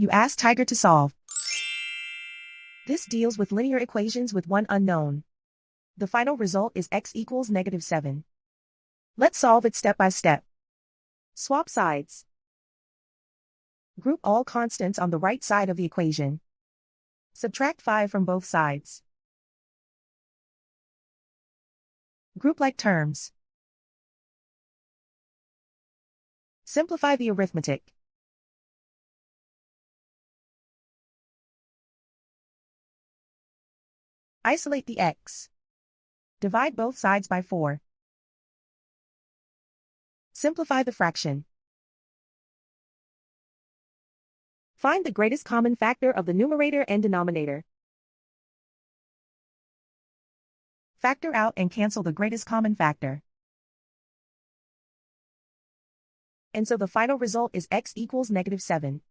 You ask Tiger to solve. This deals with linear equations with one unknown. The final result is x equals -7. Let's solve it step by step. Swap sides. Group all constants on the right side of the equation. Subtract 5 from both sides. Group like terms. Simplify the arithmetic. Isolate the x. Divide both sides by 4. Simplify the fraction. Find the greatest common factor of the numerator and denominator. Factor out and cancel the greatest common factor. And so the final result is x equals -7.